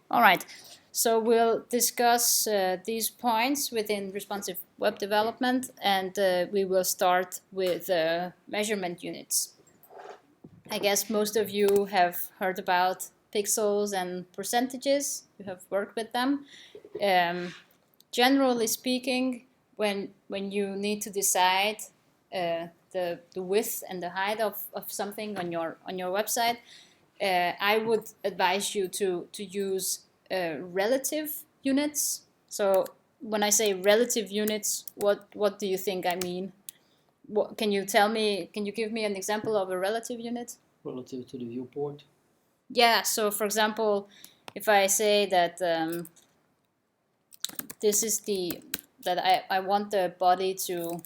All right. So we'll discuss these points within responsive web development, and we will start with measurement units. I guess most of you have heard about pixels and percentages. You have worked with them. Generally speaking, when you need to decide the width and the height of something on your website, I would advise you to use relative units. So when I say relative units, what do you think I mean? What, can you tell me? Can you give me an example of a relative unit? Relative to the viewport. Yeah. So for example, if I say that this is that I want the body to.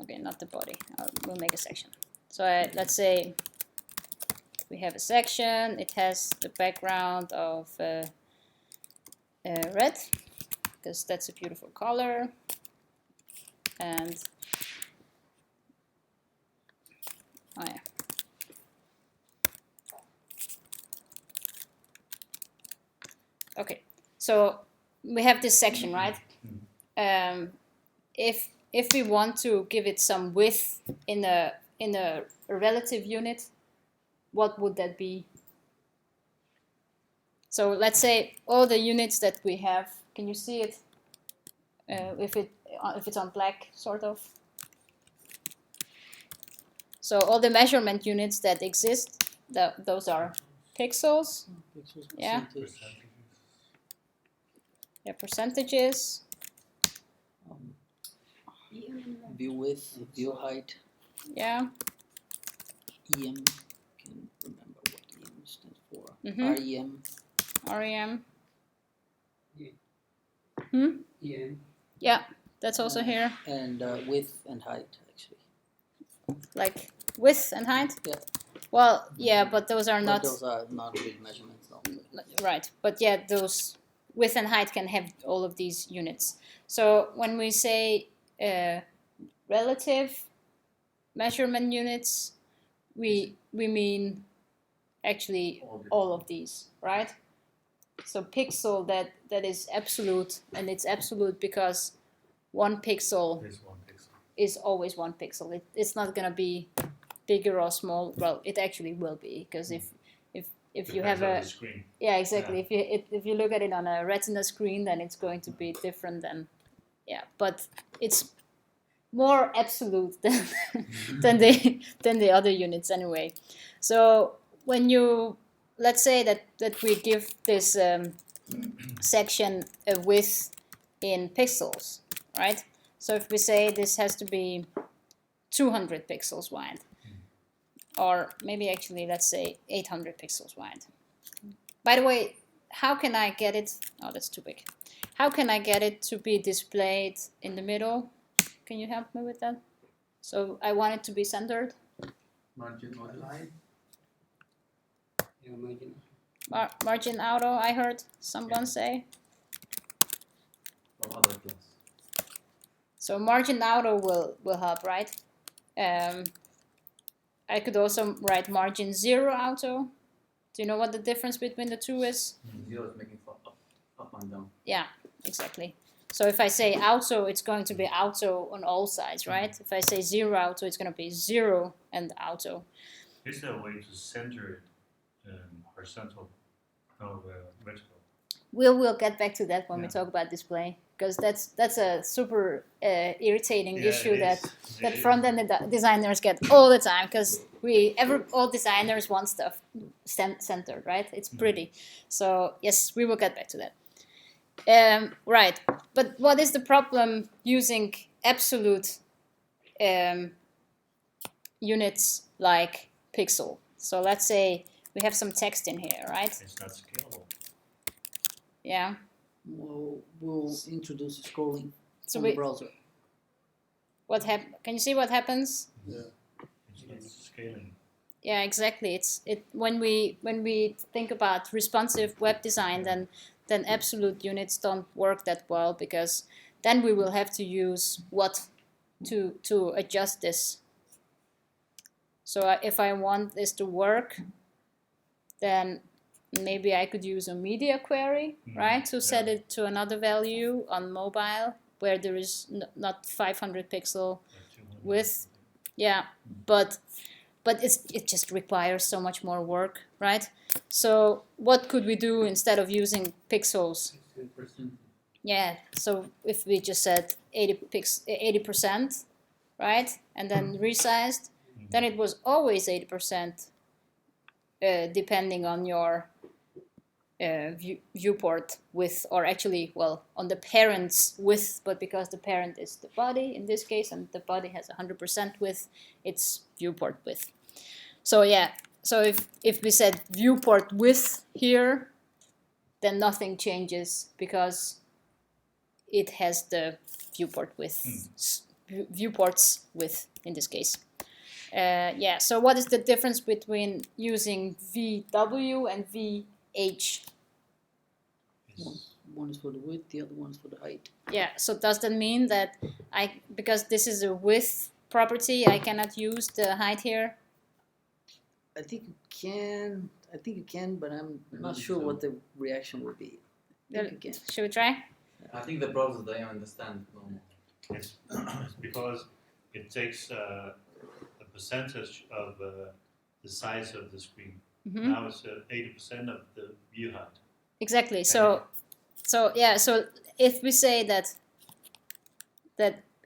Okay, not the body. We'll make a section. So let's say we have a section. It has the background of red, because that's a beautiful color. And oh yeah. Okay, so we have this section, right? If we want to give it some width in a relative unit, what would that be? So let's say all the units that we have. Can you see it? If it's on black, sort of. So all the measurement units that exist, those are pixels. Pixels, Yeah. percentage. Yeah, percentages. View width, view height. Yeah. EM, can remember what EM stands for. REM. REM. EM. Yeah, that's also here. And width and height, actually. Like width and height? Yeah. Well, yeah, but those are not. Those are not real measurements, no. Right, but yeah, those width and height can have all of these units. So when we say relative measurement units, we mean actually all of these, right? So pixel, that is absolute, and it's absolute because one pixel is always one pixel. It's not going to be bigger or small. Well, it actually will be, because if you have a screen. Yeah, exactly. Yeah. If you look at it on a retina screen, then it's going to be different than, yeah. But it's more absolute than than the other units anyway. So when you, let's say that we give this section a width in pixels, right? So if we say this has to be 200 pixels wide, or maybe actually let's say 800 pixels wide. By the way, how can I get it? Oh, that's too big. How can I get it to be displayed in the middle? Can you help me with that? So I want it to be centered. Margin line. Yeah, margin. Margin auto, I heard someone say. From other class. So margin auto will help, right? I could also write margin 0 auto. Do you know what the difference between the two is? 0 is making up and down. Yeah, exactly. So if I say auto, it's going to be auto on all sides, right? If I say 0 auto, it's going to be 0 and auto. Is there a way to center it horizontal or vertical? We'll get back to that when we talk about display, because that's a super irritating issue that front-end designers get all the time, because all designers want stuff centered, right? It's pretty. So yes, we will get back to that. Right, but what is the problem using absolute units like pixel? So let's say we have some text in here, right? It's not scalable. Yeah. We'll introduce scrolling So on the browser. Can you see what happens? Yeah. It's not scaling. Yeah, exactly. When we think about responsive web design, then absolute units don't work that well, because then we will have to use what to adjust this. So if I want this to work, then maybe I could use a media query, right, to set it to another value on mobile where there is not 500 pixel width. Yeah, but it just requires so much more work, right? So what could we do instead of using pixels? 16%. Yeah, so if we just said 80%, right, and then resized, then it was always 80%, depending on your viewport width, or actually, well, on the parent's width, but because the parent is the body in this case, and the body has 100% width, it's viewport width. So yeah, so if we said viewport width here, then nothing changes because it has the viewport width, viewports width in this case. Yeah, so what is the difference between using VW and VH? One is for the width, the other one is for the height. Yeah, so does that mean that because this is a width property, I cannot use the height here? I think you can, but I'm not sure what the reaction will be. I think you can. Should we try? I think the process they understand. It's because it takes a percentage of the size of the screen. Now it's 80% of the view height. Exactly. So yeah. So if we say that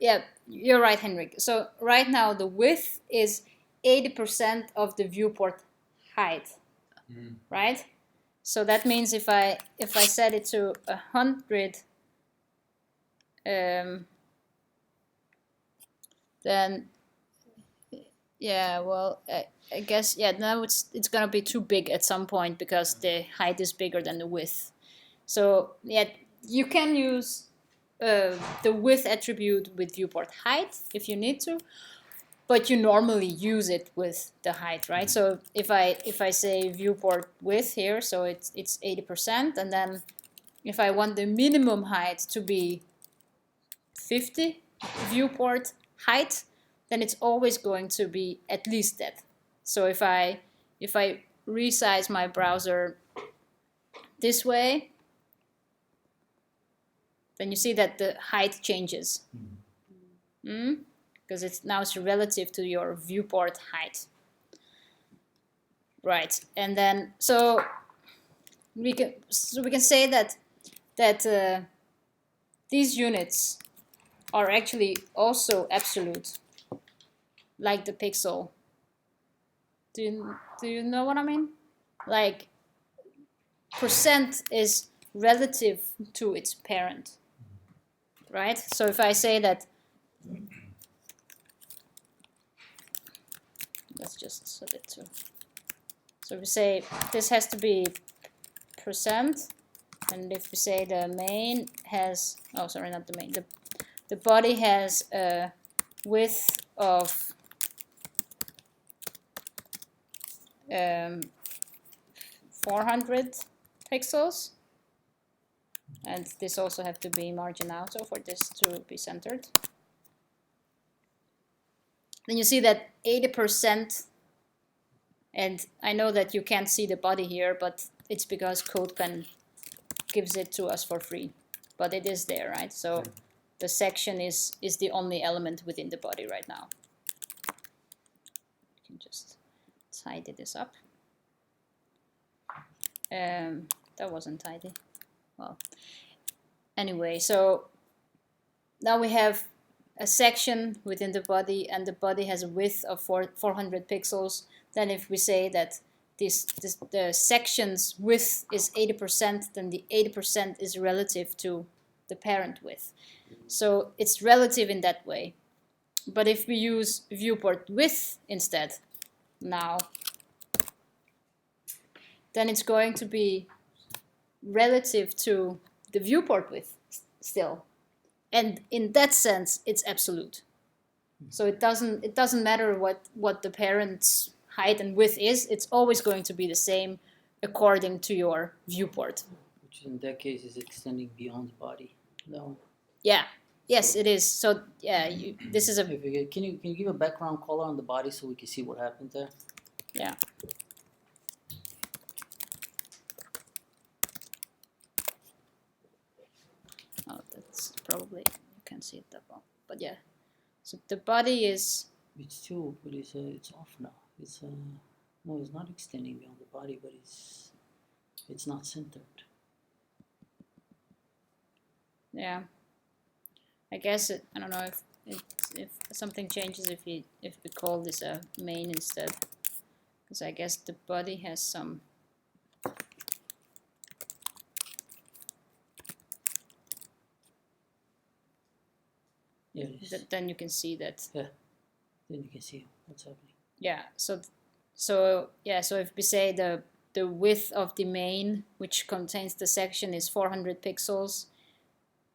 yeah, you're right, Henrik. So right now the width is 80% of the viewport height, right? So that means if I set it to 100, then yeah, well, I guess yeah. Now it's gonna be too big at some point because the height is bigger than the width. So yeah, you can use the width attribute with viewport height if you need to, but you normally use it with the height, right? So if I say viewport width here, so it's 80%, and then if I want the minimum height to be 50 viewport height, then it's always going to be at least that. So if I resize my browser this way, then you see that the height changes. Because it's relative to your viewport height. Right, and then so we can say that these units are actually also absolute, like the pixel. Do you know what I mean? Like percent is relative to its parent, right? So if I say that, let's just set it to, so we say this has to be percent, and if we say the main has, oh sorry, not the main, the body has a width of 400 pixels, and this also have to be margin out, so for this to be centered. Then you see that 80%, and I know that you can't see the body here, but it's because CodePen gives it to us for free, but it is there, right? So the section is the only element within the body right now. You can just tidy this up. That wasn't tidy. Well, anyway, so now we have a section within the body, and the body has a width of 400 pixels. Then if we say that the section's width is 80%, then the 80% is relative to the parent width. So it's relative in that way. But if we use viewport width instead now, then it's going to be relative to the viewport width still. And in that sense, it's absolute. So it doesn't matter what the parent's height and width is. It's always going to be the same according to your viewport. Which in that case is extending beyond the body. No. Yeah. Yes, it is. So yeah, this is a. Can you give a background color on the body so we can see what happened there? Yeah. it's probably, you can't see it that well, but yeah. So the body is, It's still, but it's off now. It's no, it's not extending beyond the body, but it's not centered. yeah. I guess it, I don't know if something changes if we call this a main instead, because I guess the body has some. Yeah, it is. Then you can see that. Yeah. Then you can see what's happening. Yeah. So yeah. So if we say the width of the main, which contains the section, is 400 pixels,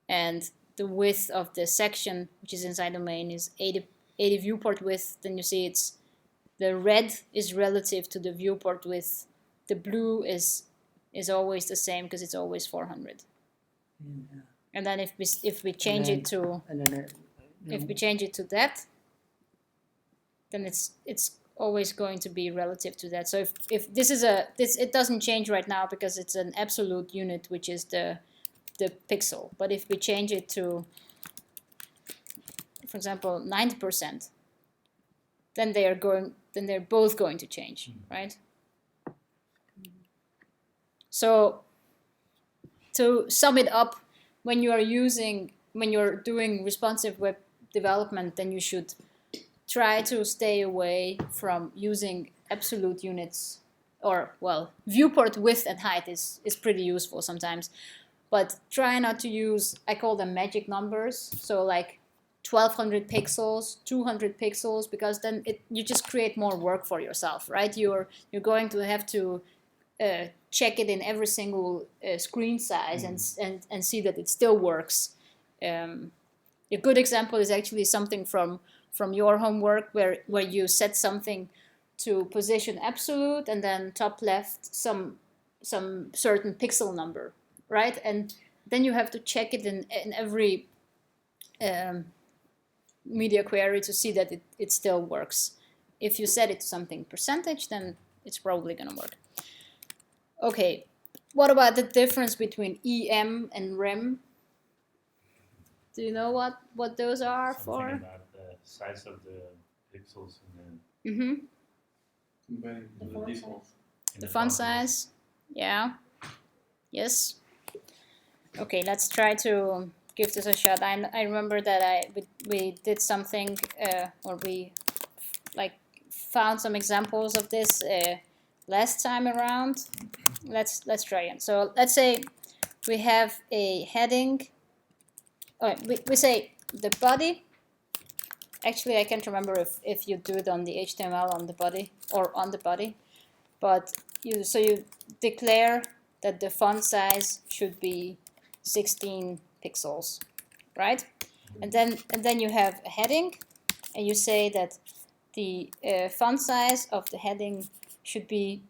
and the width of the section, which is inside the main, is 80 viewport width, then you see it's the red is relative to the viewport width. The blue is always the same because it's always 400. And then if we change it to if we change it to that, then it's always going to be relative to that. So if this is it doesn't change right now because it's an absolute unit, which is the pixel. But if we change it to, for example, 90%, then they're both going to change, right? So to sum it up, when you're doing responsive web development, then you should try to stay away from using absolute units, or well, viewport width and height is pretty useful sometimes, but try not to use, I call them magic numbers, so like 1200 pixels, 200 pixels, because then you just create more work for yourself, right? You're going to have to check it in every single screen size and see that it still works. A good example is actually something from your homework where you set something to position absolute and then top left some certain pixel number, right? And then you have to check it in every media query to see that it still works. If you set it to something percentage, then it's probably going to work. Okay, what about the difference between EM and REM? Do you know what those are for? Something about the size of the pixels and The font size, yeah, yes. Okay, let's try to give this a shot. I remember that we did something, or we like found some examples of this last time around. Let's try again. So let's say we have a heading. Oh, we say the body. Actually, I can't remember if you do it on the HTML on the body or on the body, but you declare that the font size should be 16 pixels, right? And then you have a heading, and you say that the font size of the heading should be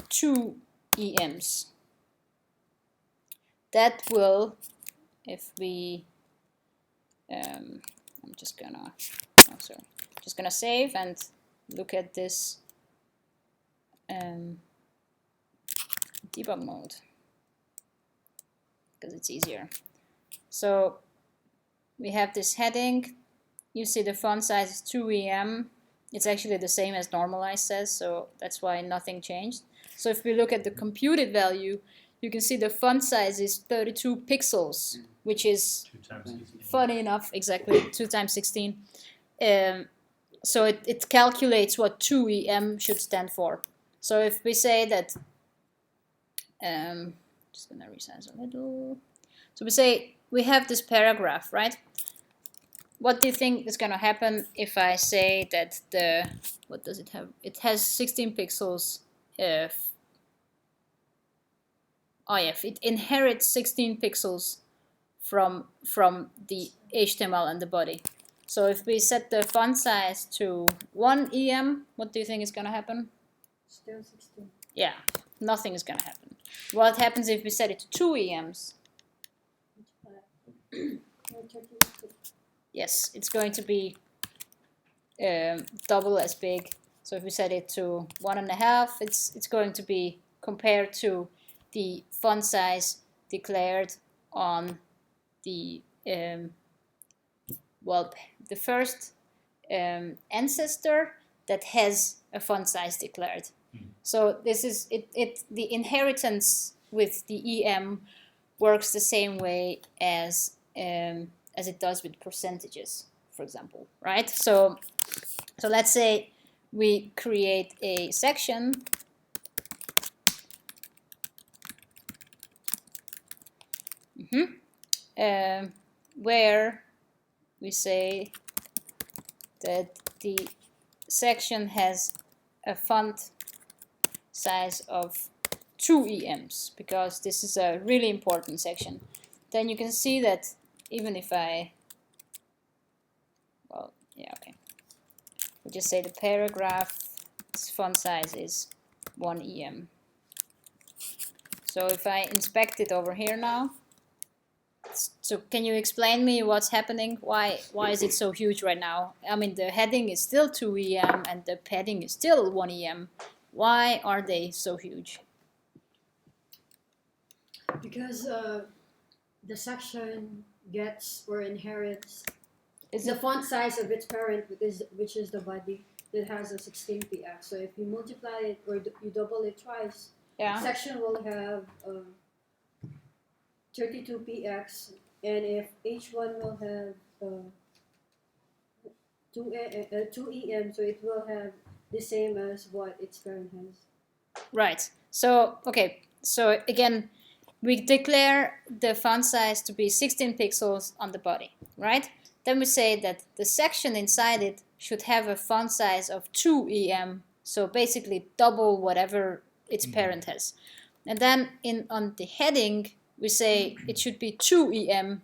2 EMs. That will, if we, I'm just gonna save and look at this debug mode because it's easier. So we have this heading. You see the font size is 2 EM. It's actually the same as normalized says, so that's why nothing changed. So if we look at the computed value, you can see the font size is 32 pixels, which is 2 times 16. Funny enough, exactly 2 times 16. So it calculates what 2 EM should stand for. So if we say that, just gonna resize a little. So we say we have this paragraph, right? What do you think is gonna happen if I say that what does it have? It has 16 pixels. It inherits 16 pixels from the HTML and the body. So if we set the font size to 1 EM, what do you think is going to happen? Still 16. Yeah, nothing is going to happen. What happens if we set it to 2 EMs? Yes, it's going to be double as big. So if we set it to 1.5, it's going to be compared to the font size declared on the well, the first ancestor that has a font size declared. So this is it. The inheritance with the EM works the same way as it does with percentages, for example, right? So let's say we create a section where we say that the section has a font size of 2 EMs, because this is a really important section. Then you can see that even if I, well, yeah, okay. We just say the paragraph's font size is 1 EM. So if I inspect it over here now, so can you explain me what's happening? Why is it so huge right now? I mean, the heading is still 2 EM and the padding is still 1 EM. Why are they so huge? Because the section gets or inherits Is the it font size of its parent, which is the body, that has a 16 px. So if you multiply it or you double it twice, yeah? section will have 32 px, and if H1 will have 2 em, so it will have the same as what its parent has. Right. So okay. So again, we declare the font size to be 16 pixels on the body, right? Then we say that the section inside it should have a font size of 2 EM, so basically double whatever its parent has. And then on the heading, we say it should be 2 EM,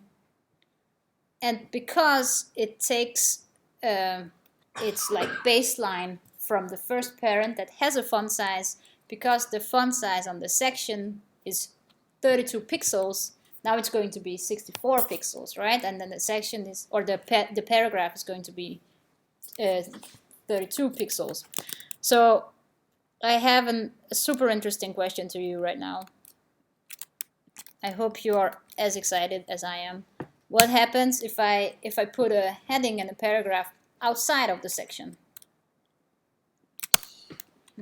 and because it takes its like baseline from the first parent that has a font size, because the font size on the section is 32 pixels, now it's going to be 64 pixels, right? And then the section is, or the paragraph is going to be 32 pixels. So I have a super interesting question to you right now. I hope you are as excited as I am. What happens if I put a heading and a paragraph outside of the section?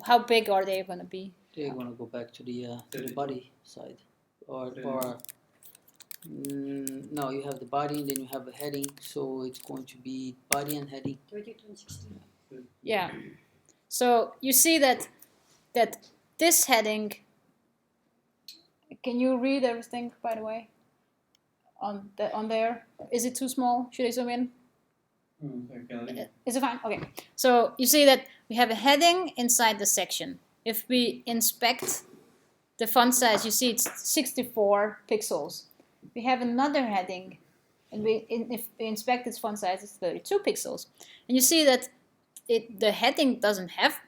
How big are they going to be? They're gonna go back to the body side, or no, you have the body and then you have a heading, so it's going to be body and heading. 32 and 16. Yeah. So you see that this heading. Can you read everything, by the way? On there, is it too small? Should I zoom in? Is it fine? Okay. So you see that we have a heading inside the section. If we inspect the font size, you see it's 64 pixels. We have another heading, and if we inspect its font size, it's 32 pixels. And you see that the heading doesn't have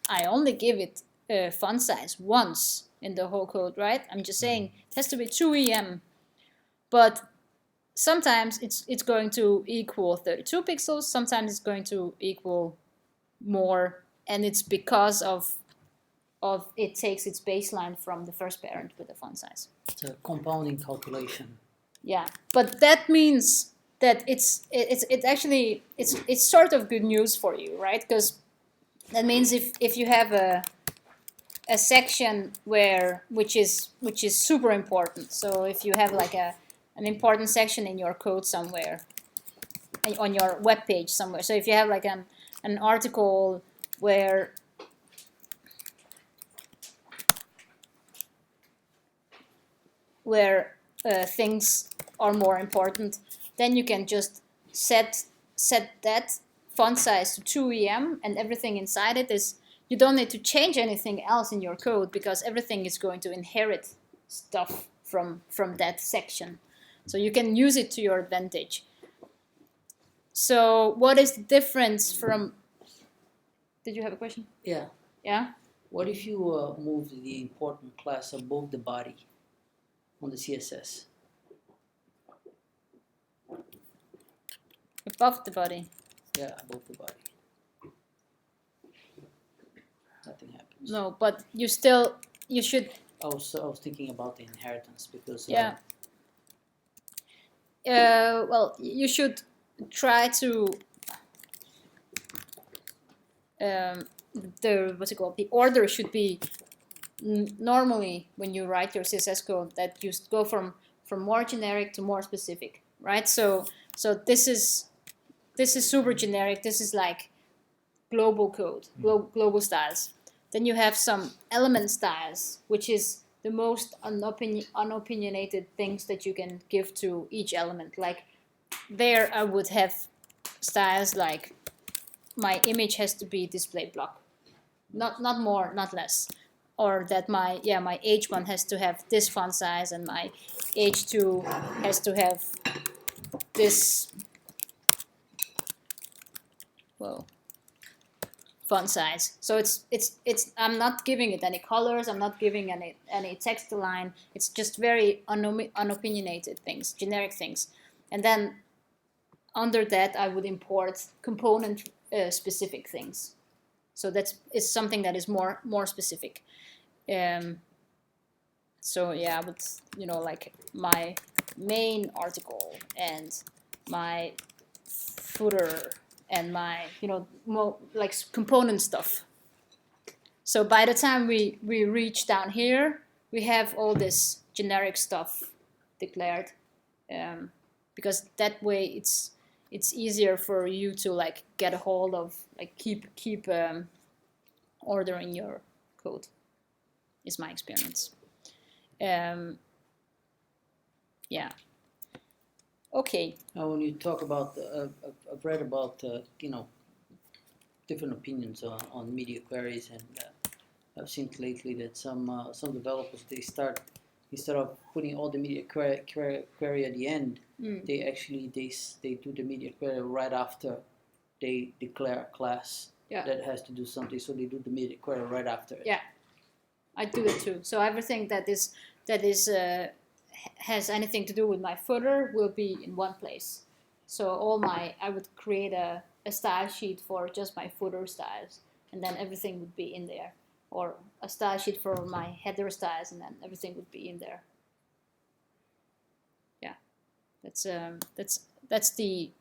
I only give it a font size once in the whole code, right? I'm just saying it has to be 2 EM, but sometimes it's going to equal 32 pixels. Sometimes it's going to equal more, and it's because of it takes its baseline from the first parent with the font size. It's a compounding calculation. Yeah, but that means that it's actually sort of good news for you, right? Because that means if you have a section which is super important. So if you have like an important section in your code somewhere, on your web page somewhere. So if you have like an article where things are more important, then you can just set that font size to 2 EM, and everything inside it is, you don't need to change anything else in your code, because everything is going to inherit stuff from that section. So you can use it to your advantage. So what is the difference from... Did you have a question? Yeah. Yeah? What if you move the important class above the body on the CSS? Above the body. Yeah, above the body. Nothing happens. No, but you should... I was thinking about the inheritance, because Yeah. well, you should try to the order should be normally when you write your CSS code that you go from more generic to more specific, right? So this is super generic. This is like global code, global styles. Then you have some element styles, which is the most unopinionated things that you can give to each element. Like there I would have styles like my image has to be display block, not more, not less, or that my H1 has to have this font size and my H2 has to have this font size. So it's I'm not giving it any colors, I'm not giving any text align. It's just very unopinionated things, generic things. And then under that I would import component specific things. So it's something that is more specific. So yeah, I would, like my main article and my footer and my, more like component stuff. So by the time we reach down here, we have all this generic stuff declared, because that way it's easier for you to like get a hold of, like keep ordering your code, is my experience. Yeah. Okay. Now, when you talk about, I've read about, different opinions on media queries, and I've seen lately that some developers, they start, instead of putting all the media query at the end, they actually they do the media query right after they declare a class that has to do something. So they do the media query right after it. Yeah, I do it too. So everything that is has anything to do with my footer will be in one place. So I would create a style sheet for just my footer styles, and then everything would be in there, or a style sheet for my header styles, and then everything would be in there. Yeah, it's the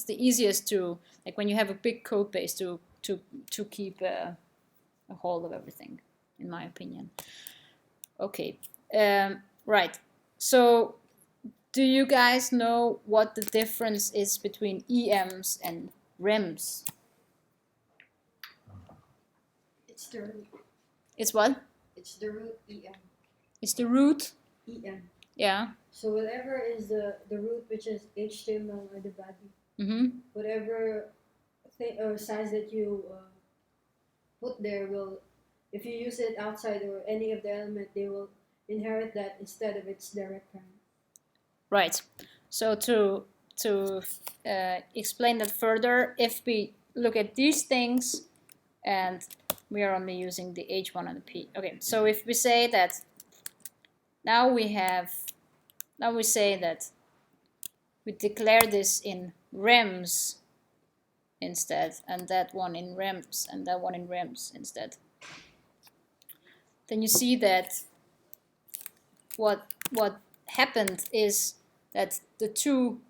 easiest to, like, when you have a big code base to keep a hold of everything, in my opinion. Okay, right. So, do you guys know what the difference is between EMs and REMs? It's the root. It's what? It's the root EM. It's the root? EM. Yeah. So whatever is the root, which is HTML or the body, whatever thing or size that you put there will, if you use it outside or any of the element, they will inherit that instead of its direct parent. Right. So to explain that further, if we look at these things, and we are only using the H1 and the P. Okay, so if we say that now we say that we declare this in REMs instead, and that one in REMs, and that one in REMs instead. Then you see that what happened is that the two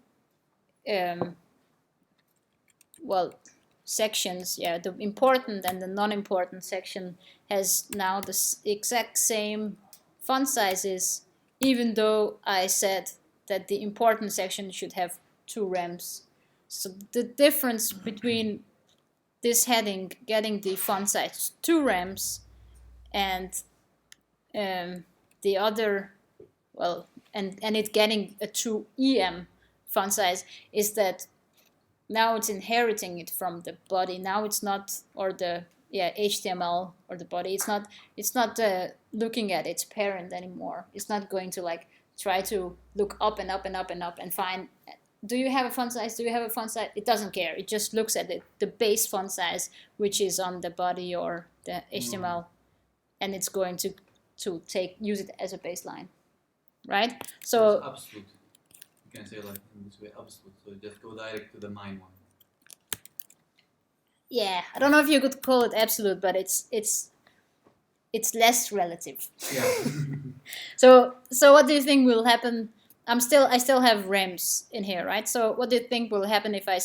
sections, the important and the non-important section has now the exact same font sizes, even though I said that the important section should have 2 REMs. So the difference between this heading getting the font size 2 REMs and the other, and it getting a 2 EM font size is that now it's inheriting it from the body. Now it's not, or the HTML or the body. It's not looking at its parent anymore. It's not going to like try to look up and up and up and up and find, do you have a font size? Do you have a font size? It doesn't care. It just looks at the base font size, which is on the body or the HTML, and it's going to use it as a baseline, right? So it's absolute. You can say like in this way, absolute. So just go direct to the main one. Yeah, I don't know if you could call it absolute, but it's less relative. Yeah. So what do you think will happen I still have rems in here, right? So what do you think will happen if I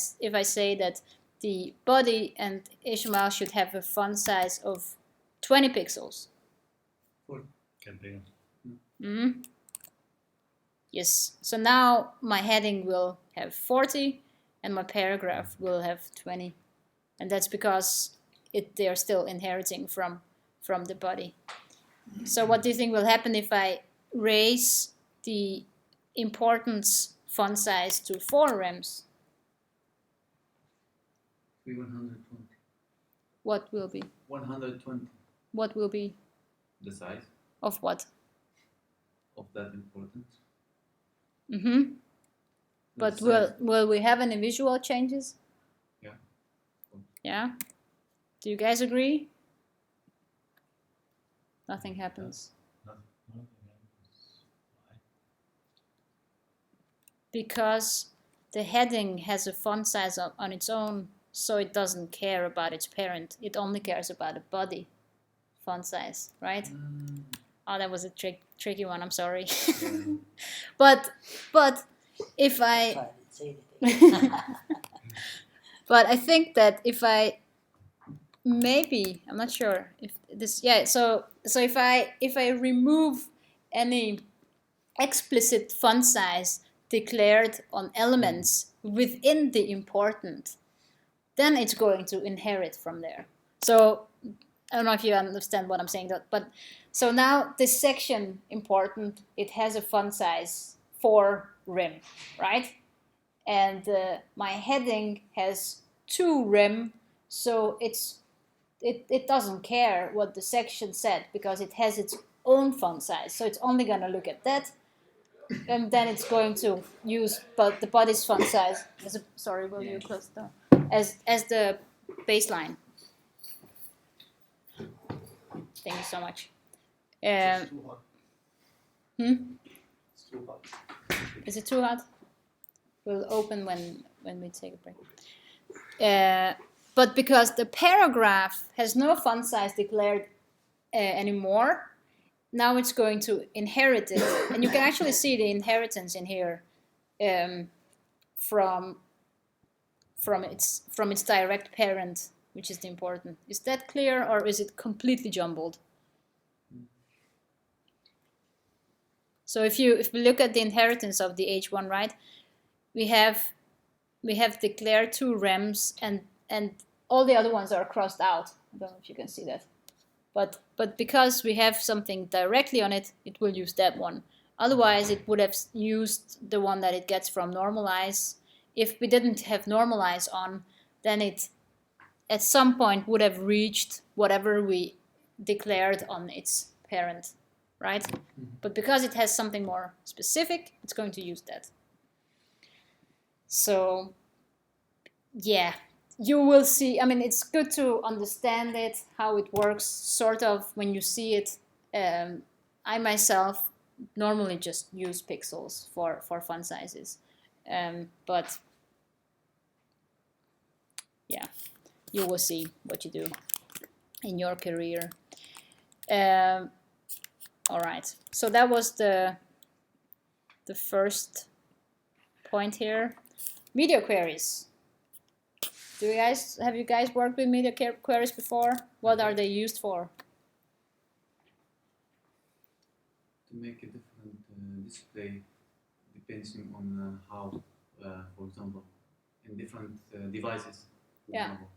say that the body and HTML should have a font size of 20 pixels? Get bigger. Mm-hmm. Yes. So now my heading will have 40 and my paragraph will have 20. And that's because they are still inheriting from the body. So what do you think will happen if I raise the importance font size to 4 rems? 120. What will be? 120. What will be? The size Of what? of that importance. Mm-hmm. But will we have any visual changes? Yeah. Yeah? Do you guys agree? Nothing happens. Nothing happens. Why? Because the heading has a font size on its own, so it doesn't care about its parent. It only cares about the body font size, right? Oh, that was a tricky one. I'm sorry. but if I but I think that if I maybe, I'm not sure if this, yeah, so if I remove any explicit font size declared on elements within the important, then it's going to inherit from there. So I don't know if you understand what I'm saying, but so now this section important, it has a font size 4 rem, right? And my heading has 2 rem, so it doesn't care what the section said because it has its own font size. So it's only going to look at that, and then it's going to use the body's font size as a, sorry, will you close the door? As the baseline. Thank you so much. It's too hot. It's too hot. Is it too hot? We'll open when we take a break. But because the paragraph has no font size declared anymore, now it's going to inherit it. And you can actually see the inheritance in here from its direct parent, which is the important. Is that clear, or is it completely jumbled? So if we look at the inheritance of the H1, right, we have declared 2 rems, and all the other ones are crossed out. I don't know if you can see that. But because we have something directly on it, it will use that one. Otherwise, it would have used the one that it gets from normalize. If we didn't have normalize on, then it at some point would have reached whatever we declared on its parent, right? Mm-hmm. But because it has something more specific, it's going to use that. So, yeah. You will see, I mean, it's good to understand it, how it works, sort of, when you see it. I myself normally just use pixels for font sizes. But, yeah, you will see what you do in your career. All right, so that was the first point here. Media queries. Have you guys worked with media queries before? What are they used for? To make a different display depending on how, for example, in different devices. Yeah. Example.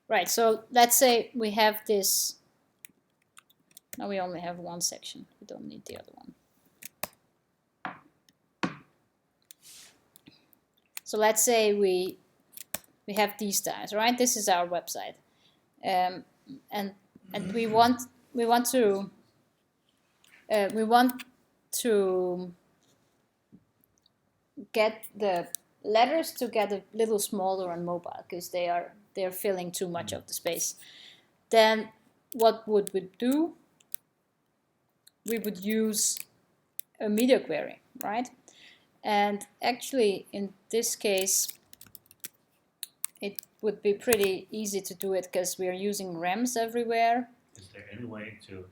Right, so let's say we have this. Now we only have one section. We don't need the other one. So let's say we have these styles, right? This is our website, and we want to get the letters to get a little smaller on mobile because they're filling too much of the space. Then what would we do? We would use a media query, right? And actually, in this case, it would be pretty easy to do it because we are using rems everywhere. Is there any way to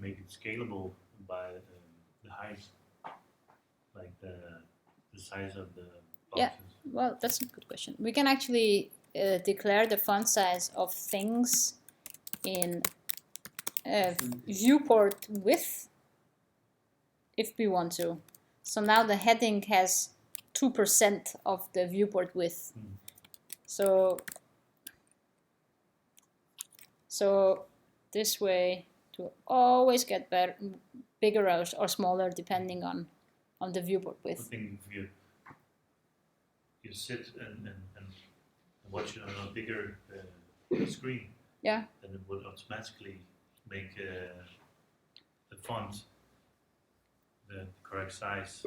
make it scalable by the height? like the size of the boxes? Yeah. Well, that's a good question. We can actually declare the font size of things in viewport width if we want to. So now the heading has 2% of the viewport width. So this way to always get better, bigger or smaller depending on the viewport I width. think if you sit and watch it on a bigger screen, Yeah. then it would automatically make the font the correct size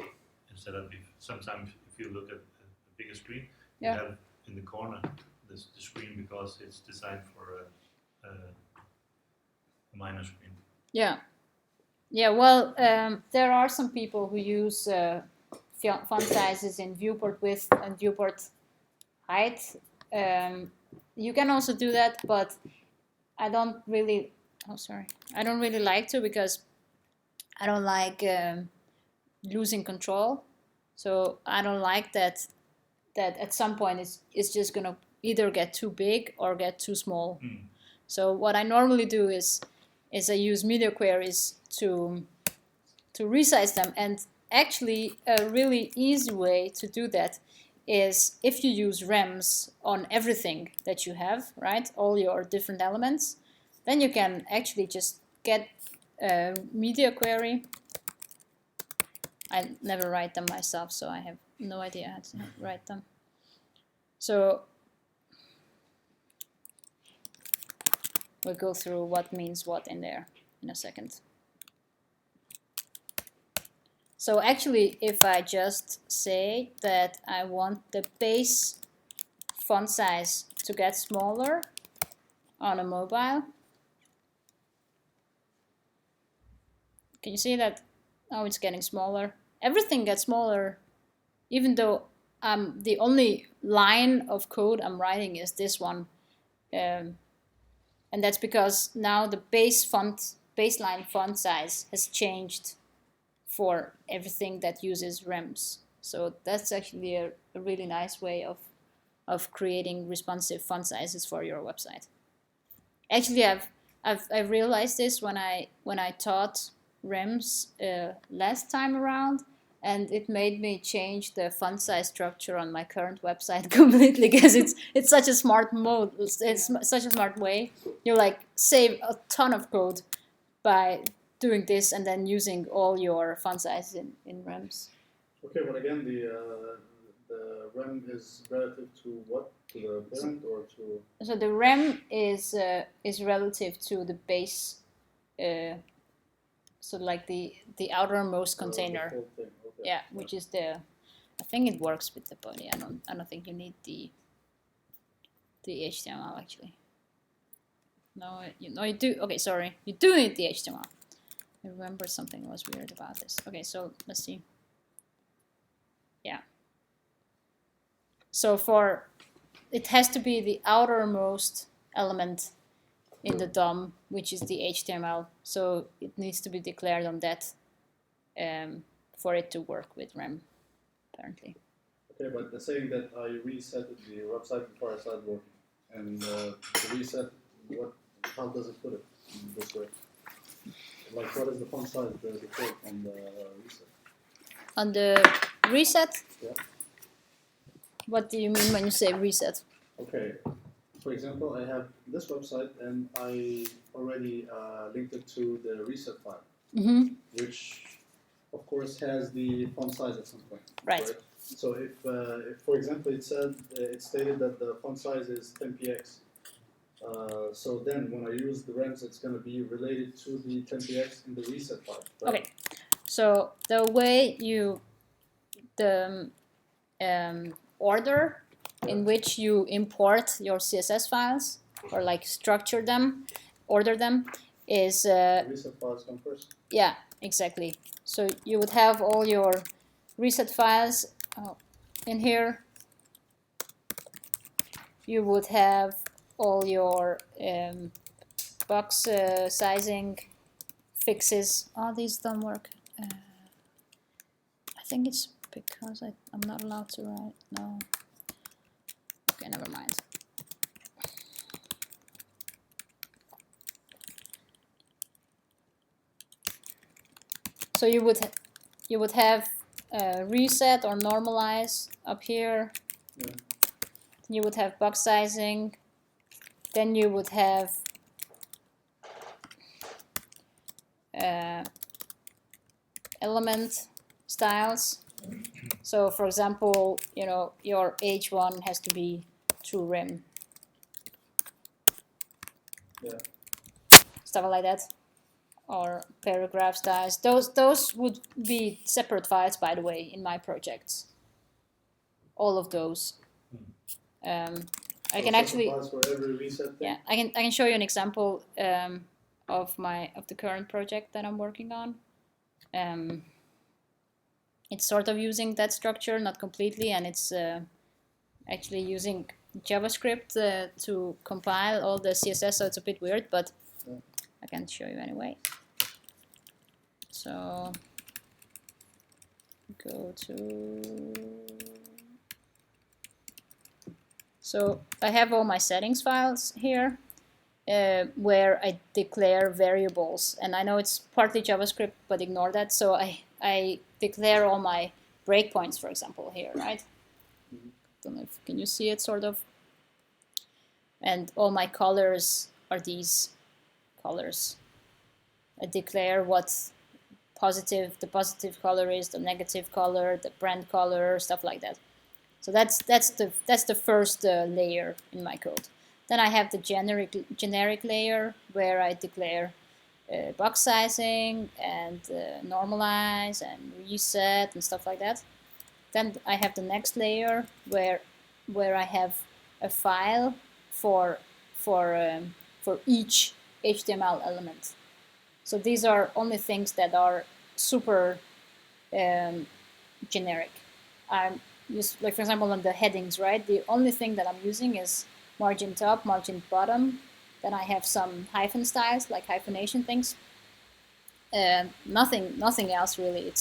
instead of sometimes if you look at a bigger screen, Yeah. you have in the corner the screen because it's designed for a minor screen. Yeah. Yeah, well, there are some people who use font sizes in viewport width and viewport height. You can also do that, but I don't really like to because I don't like losing control. So I don't like that at some point it's just gonna either get too big or get too small. So what I normally do is I use media queries to resize them, and actually a really easy way to do that is if you use rems on everything that you have, right, all your different elements, then you can actually just get a media query. I never write them myself, so I have no idea how to write them. So we'll go through what means what in there in a second. So actually, if I just say that I want the base font size to get smaller on a mobile, can you see that now it's getting smaller? Everything gets smaller, even though the only line of code I'm writing is this one. And that's because now the baseline font size has changed for everything that uses rems. So that's actually a really nice way of creating responsive font sizes for your website. Actually, I've realized this when I taught rems last time around, and it made me change the font size structure on my current website completely because it's such a smart mode. It's such a smart way. You like save a ton of code by doing this and then using all your font sizes in rems. Okay, but again, the rem is relative to what? To the parent or to? So the rem is relative to the base, so like the outermost container. The whole thing. Okay. Yeah, which is the. I think it works with the body. I don't think you need the HTML actually. No, you do. Okay, sorry, you do need the HTML. I remember something was weird about this. Okay, so let's see. Yeah. So it has to be the outermost element in the DOM, which is the HTML. So it needs to be declared on that for it to work with rem, apparently. Okay, but the saying that I reset the website before I started working, and the reset, how does it put it in this way? Like, what is the font size, the default on the reset? On the reset? Yeah. What do you mean when you say reset? Okay, for example, I have this website and I already linked it to the reset file, which of course has the font size at some point. Right. So if for example, it stated that the font size is 10px, so then when I use the rems, it's going to be related to the 10px in the reset file. Right? Okay, so the way the order in which you import your CSS files or like structure them, order them, is the reset files come first. Yeah, exactly. So you would have all your reset files in here. You would have all your box sizing fixes. Oh, these don't work. I think it's because I'm not allowed to write. No. Okay, never mind. So you would have reset or normalize up here. Yeah. You would have box sizing. Then you would have element styles. So for example, you know, your H1 has to be true rim. Yeah. Stuff like that. Or paragraph styles. Those would be separate files, by the way, in my projects. All of those. I can actually. For every reset thing? Yeah, I can show you an example of the current project that I'm working on. It's sort of using that structure, not completely, and it's actually using JavaScript to compile all the CSS, so it's a bit weird, but I can show you anyway. So go to. So I have all my settings files here where I declare variables, and I know it's partly JavaScript, but ignore that. So I declare all my breakpoints, for example, here, right? Don't know if can you see it, sort of. And all my colors are these colors. I declare what the positive color is, the negative color, the brand color, stuff like that. So that's the first layer in my code. Then I have the generic layer where I declare box sizing and normalize and reset and stuff like that. Then I have the next layer where I have a file for each HTML element. So these are only things that are super generic. I'm just like, for example, on the headings, right? The only thing that I'm using is margin top, margin bottom. Then I have some hyphen styles, like hyphenation things. Nothing else really.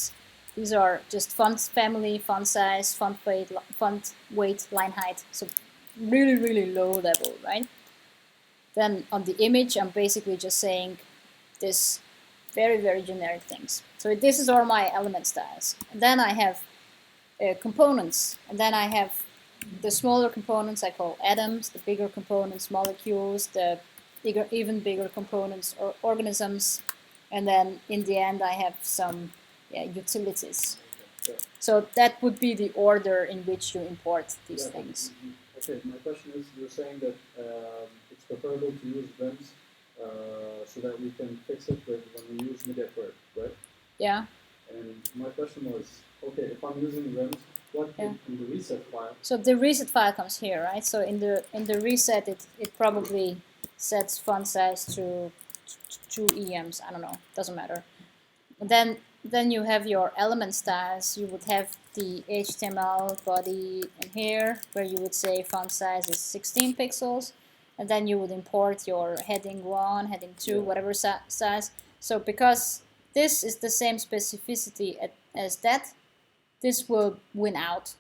These are just font family, font size, font weight, line height. So really low level, right? Then on the image, I'm basically just saying this very generic things. So this is all my element styles. And then I have components, and then I have the smaller components I call atoms, the bigger components molecules, the even bigger components or organisms, and then in the end I have some utilities. So that would be the order in which you import these things. Okay, my question is, you're saying that it's preferable to use REMs so that we can fix it when we use media query, right? Yeah. And my question was, okay, if I'm using REMs, what in the reset file? So the reset file comes here, right? So in the reset, it probably sets font size to 2 EMs. I don't know, doesn't matter. And then you have your element styles. You would have the HTML body in here, where you would say font size is 16 pixels, and then you would import your heading 1, heading 2, whatever size. So because this is the same specificity as that, this will win out.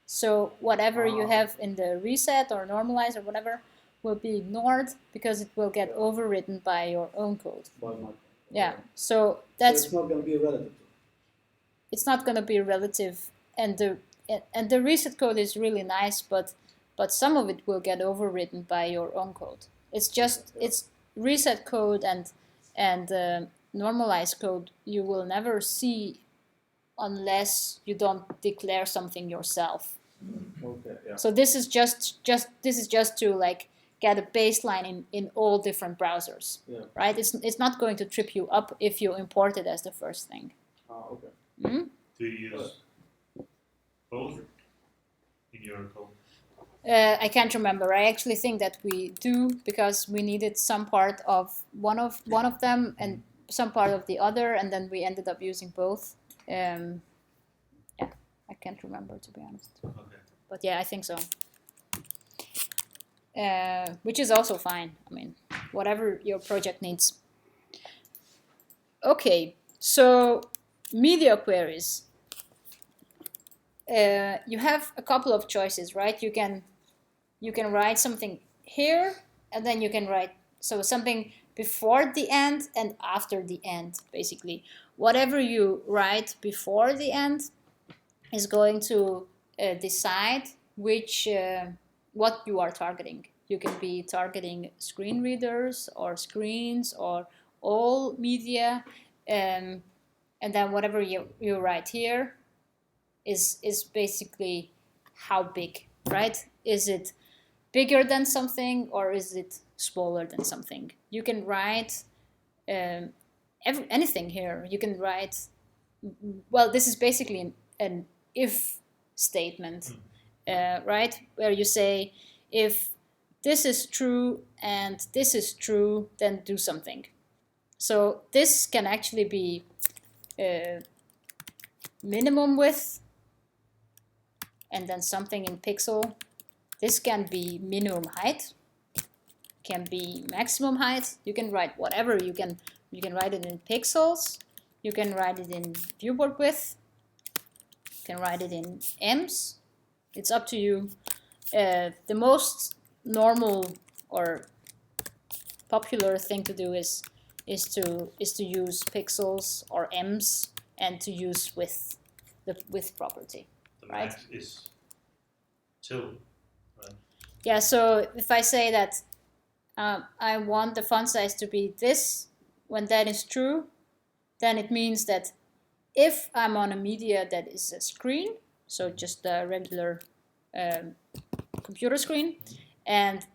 So whatever you have in the reset or normalize or whatever will be ignored because it will get overwritten by your own code. Yeah, so that's. So it's not going to be relative. It's not going to be relative, and the reset code is really nice, but some of it will get overwritten by your own code. It's just it's reset code and normalized code you will never see unless you don't declare something yourself. Okay, yeah. So this is just to like get a baseline in all different browsers, right? It's not going to trip you up if you import it as the first thing. Okay. Mm-hmm. Do you use both in your code? I can't remember. I actually think that we do because we needed some part of one of them and some part of the other, and then we ended up using both. Yeah, I can't remember, to be honest. Okay. But yeah, I think so. Which is also fine. I mean, whatever your project needs. Okay, so media queries. you have a couple of choices, right? You can write something here, and then you can write something before the end and after the end, basically. Whatever you write before the end is going to decide what you are targeting. You can be targeting screen readers or screens or all media, and then whatever you write here is basically how big, right? Is it bigger than something or is it smaller than something? You can write anything here. You can write, well, this is basically an if statement, right? Where you say, if this is true and this is true, then do something. So this can actually be minimum width and then something in pixel. This can be minimum height, can be maximum height. You can write whatever. You can write it in pixels. You can write it in viewport width. You can write it in ems. It's up to you. The most normal or popular thing to do is to use pixels or ems and to use width, the width property. The right? max is 2. Right? Yeah. So if I say that I want the font size to be this, when that is true, then it means that if I'm on a media that is a screen, so just a regular computer screen, and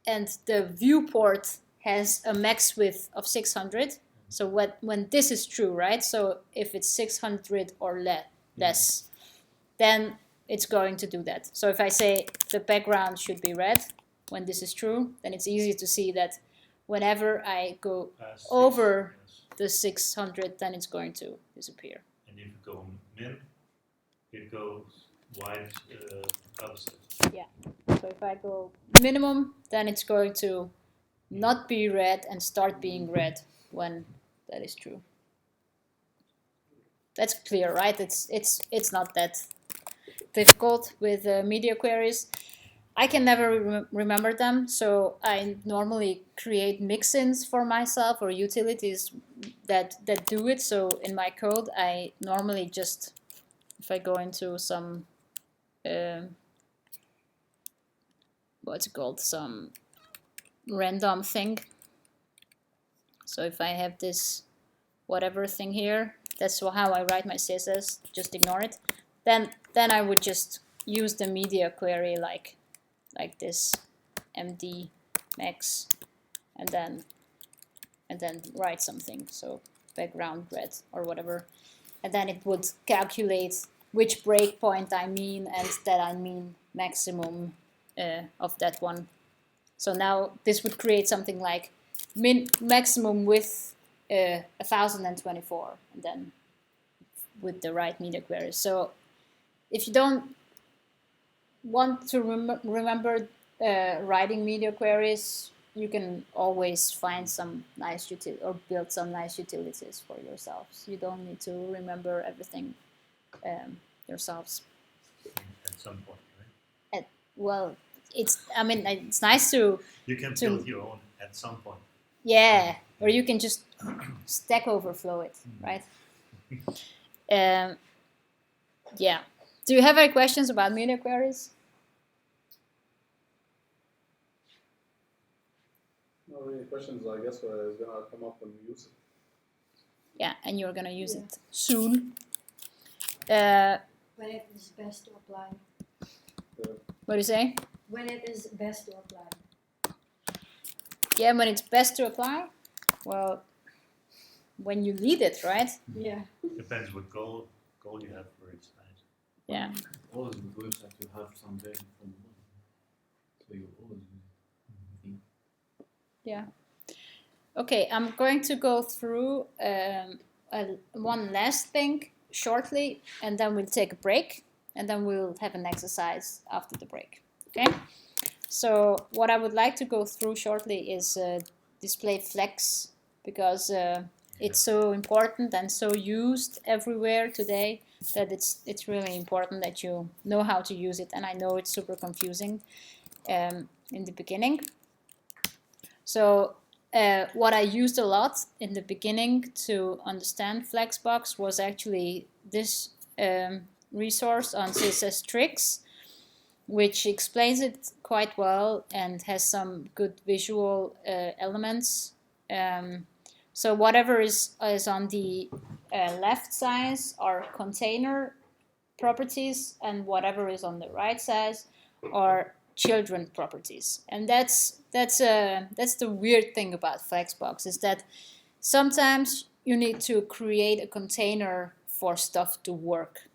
the viewport has a max width of 600. So when this is true, right? So if it's 600 or less, then it's going to do that. So if I say the background should be red, when this is true, then it's easy to see that whenever I go over the 600, then it's going to disappear. And if you go min, it goes wide opposite. Yeah. So if I go minimum, then it's going to not be red and start being red when that is true. That's clear, right? It's not that difficult with media queries. I can never remember them, so I normally create mix-ins for myself or utilities that do it. So in my code, I normally just, if I go into some, what's it called, some random thing. So if I have this whatever thing here, that's how I write my CSS, just ignore it. Then I would just use the media query like this, md max, and then write something, so background red or whatever, and then it would calculate which breakpoint I mean, and that I mean maximum of that one. So now this would create something like maximum width 1024, and then with the right media query. So if you don't want to remember writing media queries, you can always find some nice utility or build some nice utilities for yourselves. You don't need to remember everything yourselves. At some point, right? Well, it's nice to. You can build your own at some point. Yeah, or you can just Stack Overflow it, right? Yeah. Do you have any questions about media queries? Not really questions. I guess is gonna come up when we use it. Yeah, and you're gonna use it soon. When it is best to apply. What do you say? When it is best to apply. Yeah, when it's best to apply? Well, when you need it, right? Yeah. Depends what goal you have for each side. Yeah. Always with websites you have some data from the bottom. So you always use it. Yeah. Okay, I'm going to go through one last thing shortly, and then we'll take a break, and then we'll have an exercise after the break. Okay? So what I would like to go through shortly is display flex, because it's so important and so used everywhere today that it's really important that you know how to use it. And I know it's super confusing in the beginning. So what I used a lot in the beginning to understand Flexbox was actually this resource on CSS tricks, which explains it quite well and has some good visual elements. So whatever is on the left side are container properties, and whatever is on the right side are children properties. And that's the weird thing about Flexbox, is that sometimes you need to create a container for stuff to work,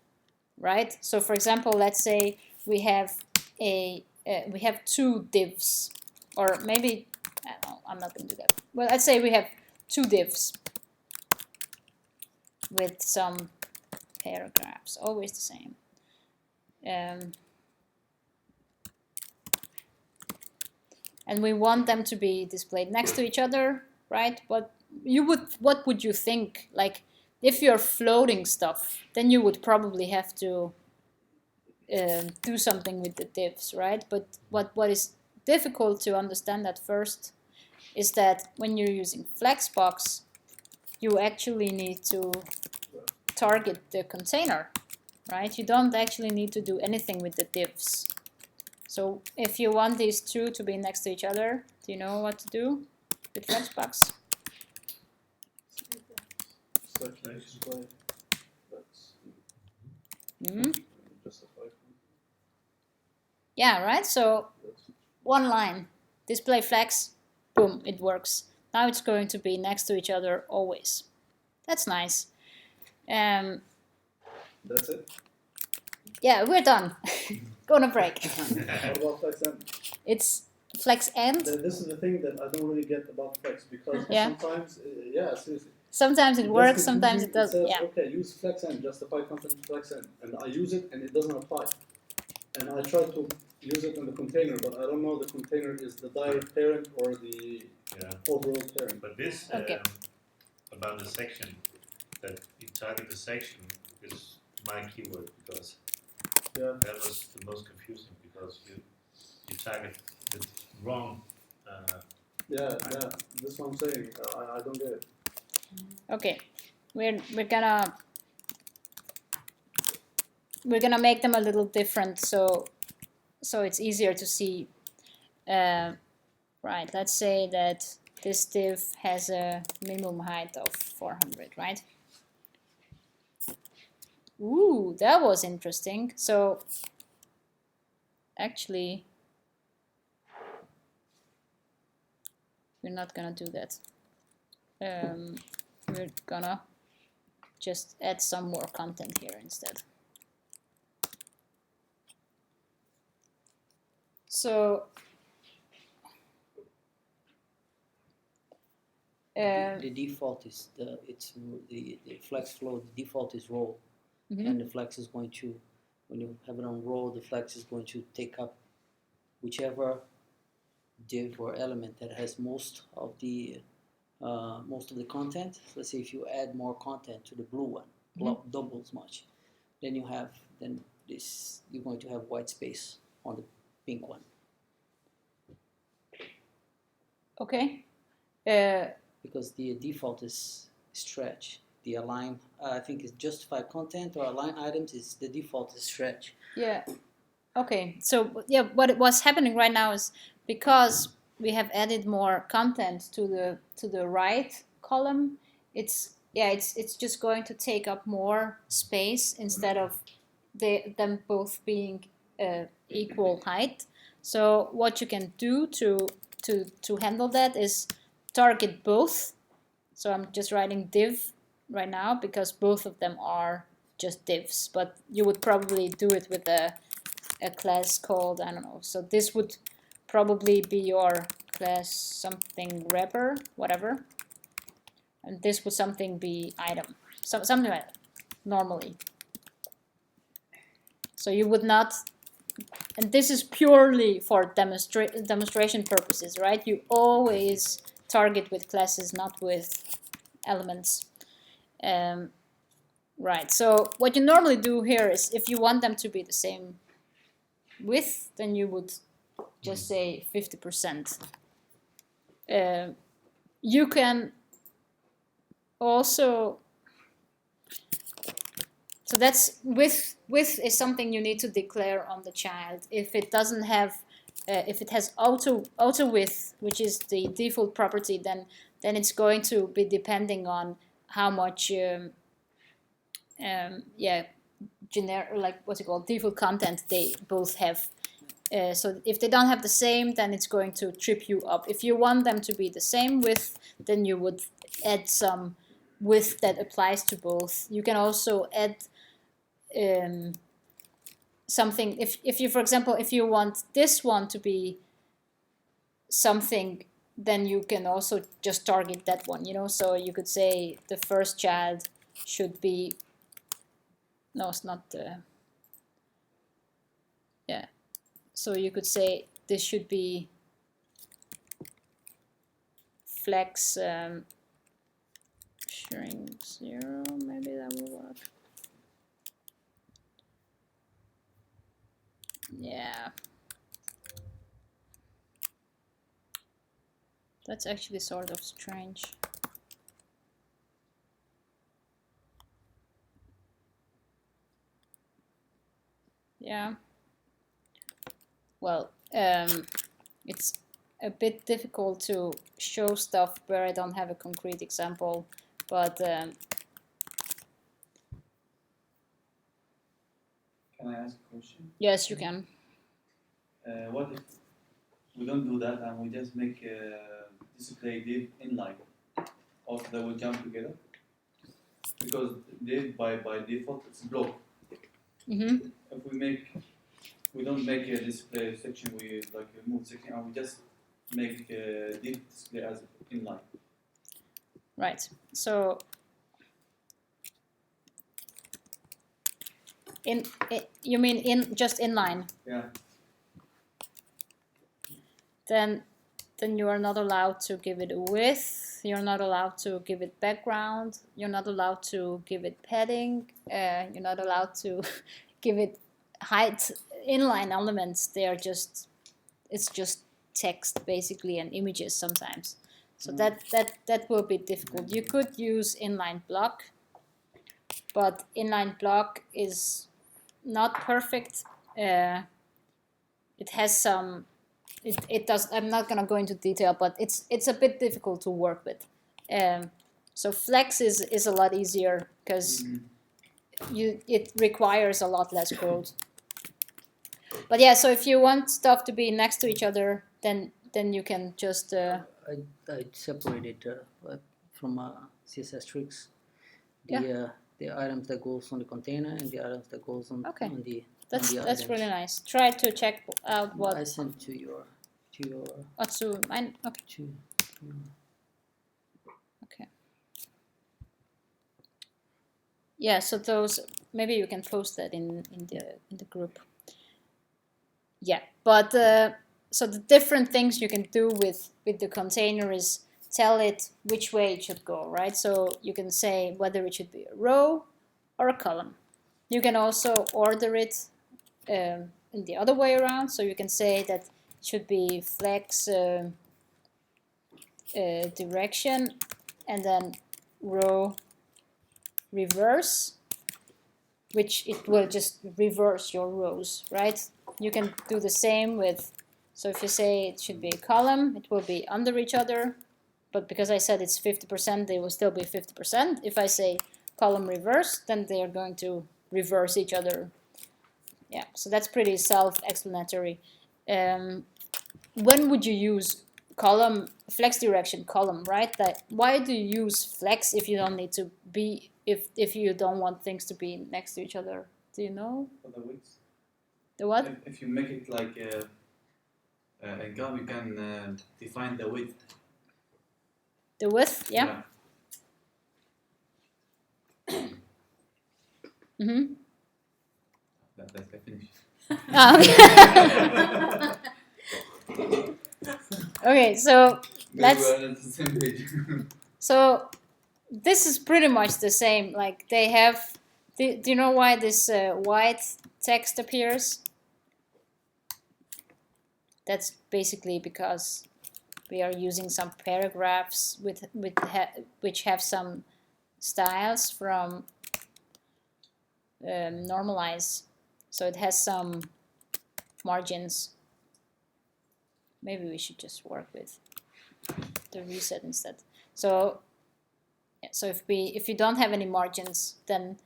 right? So for example, let's say we have we have two divs, or maybe I don't know, I'm not going to do that. Well, let's say we have two divs with some paragraphs, always the same. And we want them to be displayed next to each other, right? But what would you think? Like, if you're floating stuff, then you would probably have to do something with the divs, right? But what is difficult to understand at first is that when you're using Flexbox, you actually need to target the container, right? You don't actually need to do anything with the divs. So if you want these two to be next to each other, do you know what to do with Flexbox? Yeah, right? So one line, display flex, boom, it works. Now it's going to be next to each other always. That's nice. That's it? Yeah, we're done. Go on a break. What about flex end? It's flex end. This is the thing that I don't really get about flex, because Yeah. sometimes, seriously. Sometimes it works, sometimes it doesn't. Says, Yeah. okay, use flex end, justify content flex end, and I use it and it doesn't apply. And I try to use it in the container, but I don't know the container is the direct parent or the overall parent. But this about the section, that you target the section, is my keyword, because that was the most confusing, because you target the wrong. That's what I'm saying. I don't get it. Okay, we're gonna make them a little different, so it's easier to see. Right, let's say that this div has a minimum height of 400, right? Ooh, that was interesting. So actually, we're not gonna do that. We're gonna just add some more content here instead. So the default is the flex flow. The default is row, and the flex is going to, when you have it on row, the flex is going to take up whichever div or element that has most of the content. So let's say if you add more content to the blue one, double as much, then you're going to have white space on the pink one. Okay. Because the default is stretch. The align, I think, is justify content or align items. Is the default is stretch. Yeah. Okay. So yeah, what's happening right now is, because we have added more content to the right column, it's just going to take up more space instead of them both being equal height. So what you can do to handle that is target both. So I'm just writing div right now because both of them are just divs, but you would probably do it with a class called, I don't know, so this would probably be your class something wrapper, whatever, and this would something be item, something like that, normally. So you would not, and this is purely for demonstration purposes, right? You always target with classes, not with elements. Right, so what you normally do here is if you want them to be the same width, then you would just say 50%. You can also, so that's width is something you need to declare on the child. If it doesn't have, if it has auto width, which is the default property, then it's going to be depending on how much generic, like what's it called, default content they both have. So if they don't have the same, then it's going to trip you up. If you want them to be the same width, then you would add some width that applies to both. You can also add something. If you, for example, if you want this one to be something, then you can also just target that one, you know. So you could say the first child should be, no, it's not yeah, so you could say this should be flex shrink 0, maybe that will work. Yeah, that's actually sort of strange. Yeah, well, it's a bit difficult to show stuff where I don't have a concrete example, but Can I ask a question? yes, you can. What if we don't do that and we just make display div inline, or they will jump together? Because div by default it's block. Mm-hmm. If we don't make a display section, we like remove section and we just make div display as inline. Right. So you mean in just inline? Yeah. Then you are not allowed to give it a width. You're not allowed to give it background. You're not allowed to give it padding. You're not allowed to give it height. Inline elements, they are just, it's just text basically and images sometimes. So that will be difficult. You could use inline block, but inline block is not perfect. It has some. It does. I'm not gonna go into detail, but it's a bit difficult to work with. So flex is a lot easier because it requires a lot less code. But yeah, so if you want stuff to be next to each other, then you can just. I separated from CSS tricks the items that goes on the container and the items that goes on on the. That's really nice. Try to check out what I sent to your. To mine. Okay. Okay. Yeah. So those, maybe you can post that in the group. Yeah, but so the different things you can do with the container is tell it which way it should go, right? So you can say whether it should be a row or a column. You can also order it in the other way around. So you can say that it should be flex direction and then row reverse, which it will just reverse your rows, right? You can do the same with, so if you say it should be a column, it will be under each other, but because I said it's 50%, they will still be 50%. If I say column reverse, then they are going to reverse each other. Yeah, so that's pretty self-explanatory. When would you use column, flex direction column, right? Why do you use flex if you don't need to be, if you don't want things to be next to each other? Do you know? For the width. The what? If you make it like a GAM, you can define the width. The width, yeah. Mm-hmm. That's the finish. Okay, so let's. We're on the same page. So this is pretty much the same. Like they have, do you know why this white text appears? That's basically because we are using some paragraphs which have some styles from normalize, so it has some margins. Maybe we should just work with the reset instead. So yeah, so if you don't have any margins, then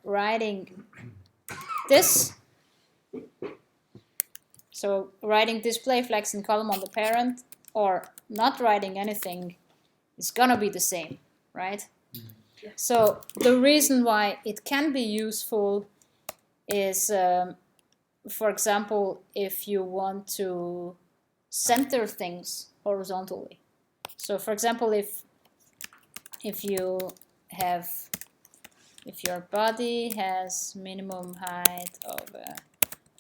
writing this, so writing display flex in column on the parent or not writing anything is gonna be the same, right? Yeah. So the reason why it can be useful is, for example, if you want to center things horizontally. So for example, if your body has minimum height of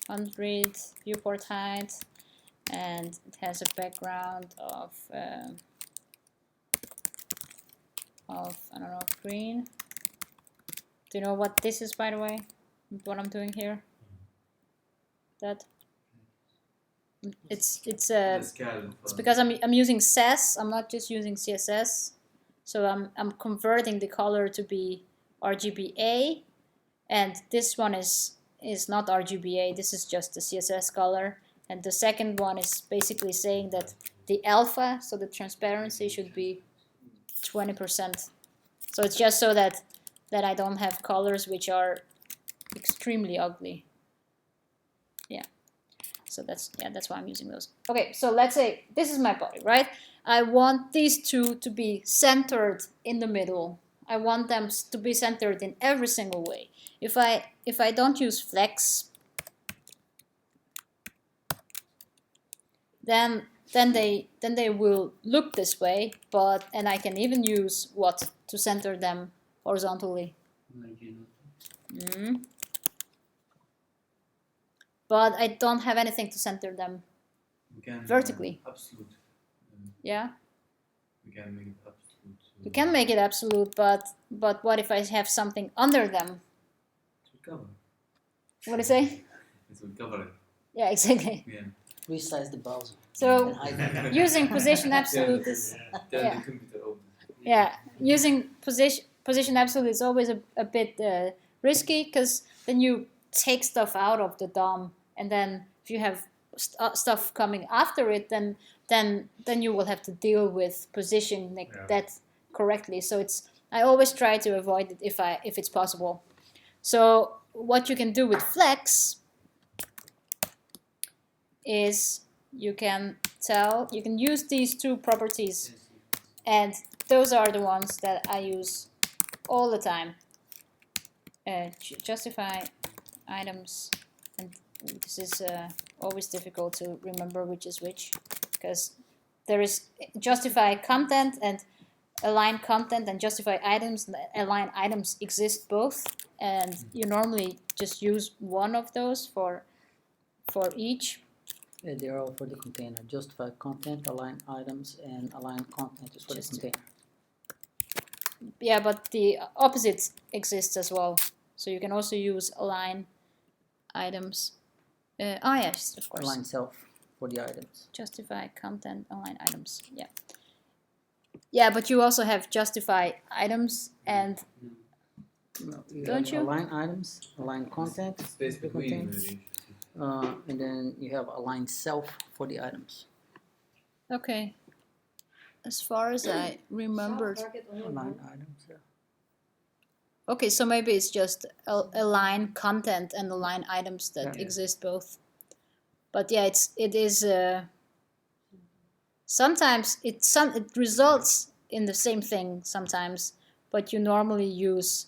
100 viewport height and it has a background of I don't know, green. Do you know what this is, by the way? What I'm doing here? That it's because I'm using CSS. I'm not just using CSS. So I'm converting the color to be RGBA, and this one is not RGBA. This is just the CSS color, and the second one is basically saying that the alpha, so the transparency, should be 20%. So it's just so that I don't have colors which are extremely ugly. Yeah. So that's why I'm using those. Okay, so let's say this is my body, right? I want these two to be centered in the middle. I want them to be centered in every single way. If I don't use flex, then they will look this way, and I can even use what to center them horizontally. But I don't have anything to center them vertically. Absolute. Yeah. We can make it absolute. You can make it absolute, but what if I have something under them? It will cover. What do you say? It will cover it. Yeah, exactly. Yeah. Resize the browser. So using position absolute is using position absolute is always a bit risky, because then you take stuff out of the DOM, and then if you have stuff coming after it, then you will have to deal with positioning that correctly. So I always try to avoid it if it's possible. So what you can do with flex is you can use these two properties, and those are the ones that I use all the time. Justify items, and this is always difficult to remember which is which, because there is justify content and align content, and justify items and align items exist both, and you normally just use one of those for each. Yeah, they're all for the container. Justify content, align items, and align content is for the container. Yeah, but the opposite exists as well. So you can also use align items. Yes, of course. Align self for the items. Justify content, align items. Yeah. Yeah, but you also have justify items and. No, don't you? Align items, align content, Space between. and then you have align self for the items. Okay. As far as I remembered. Align items, yeah. Okay, so maybe it's just align content and align items that exist both. But yeah, it is. Sometimes it results in the same thing sometimes, but you normally use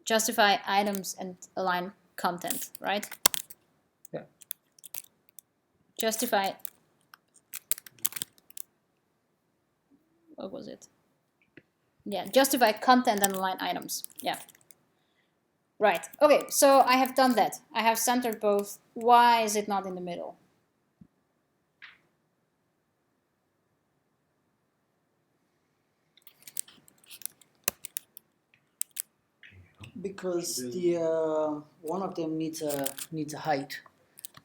justify items and align content, right? Yeah. Justify. What was it? Yeah, justify content and align items. Yeah. Right. Okay, so I have done that. I have centered both. Why is it not in the middle? Because the one of them needs a height.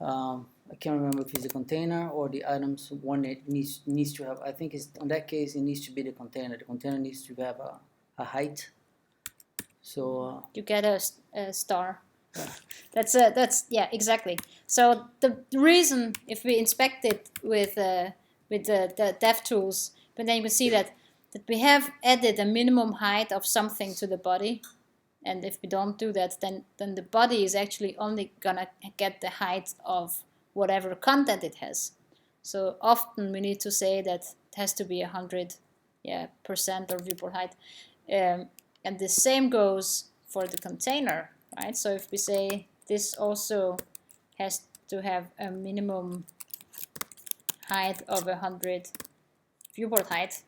I can't remember if it's a container or the items one it needs to have. I think it's in that case it needs to be the container. The container needs to have a height. So you get a star. That's yeah, exactly. So the reason, if we inspect it with the DevTools, but then you can see that we have added a minimum height of something to the body, and if we don't do that, then the body is actually only gonna get the height of whatever content it has. So often we need to say that it has to be 100% or viewport height, and the same goes for the container, right? So if we say this also has to have a minimum height of 100 viewport height,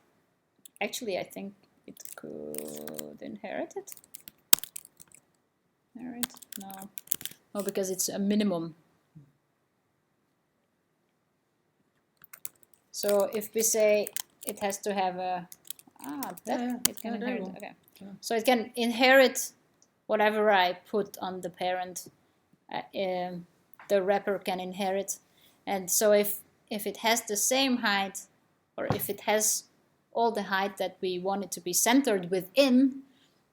actually I think it could inherit it. Inherit? No. Oh, because it's a minimum. So if we say it has to have a it can inherit. Okay. Yeah. So it can inherit whatever I put on the parent. The wrapper can inherit, and so if it has the same height, or if it has all the height that we want it to be centered within,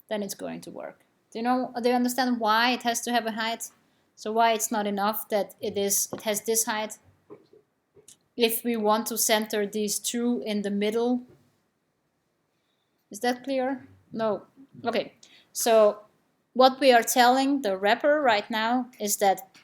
then it's going to work. Do you understand why it has to have a height? So why it's not enough that it has this height? If we want to center these two in the middle, is that clear? No. Okay. So what we are telling the wrapper right now is that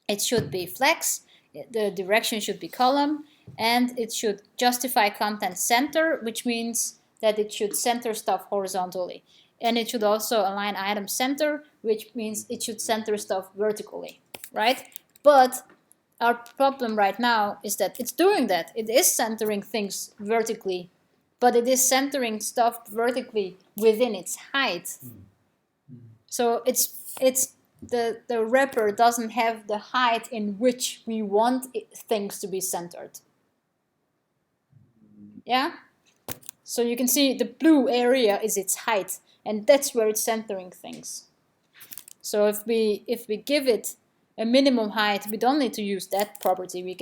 it should be flex, the direction should be column, and it should justify content center, which means that it should center stuff horizontally. And it should also align item center, which means it should center stuff vertically, right? But our problem right now is that it's doing that. It is centering things vertically, but it is centering stuff vertically within its height. So it's the wrapper doesn't have the height in which we want things to be centered. Yeah? So you can see the blue area is its height, and that's where it's centering things. So if we give it a minimum height, we don't need to use that property. We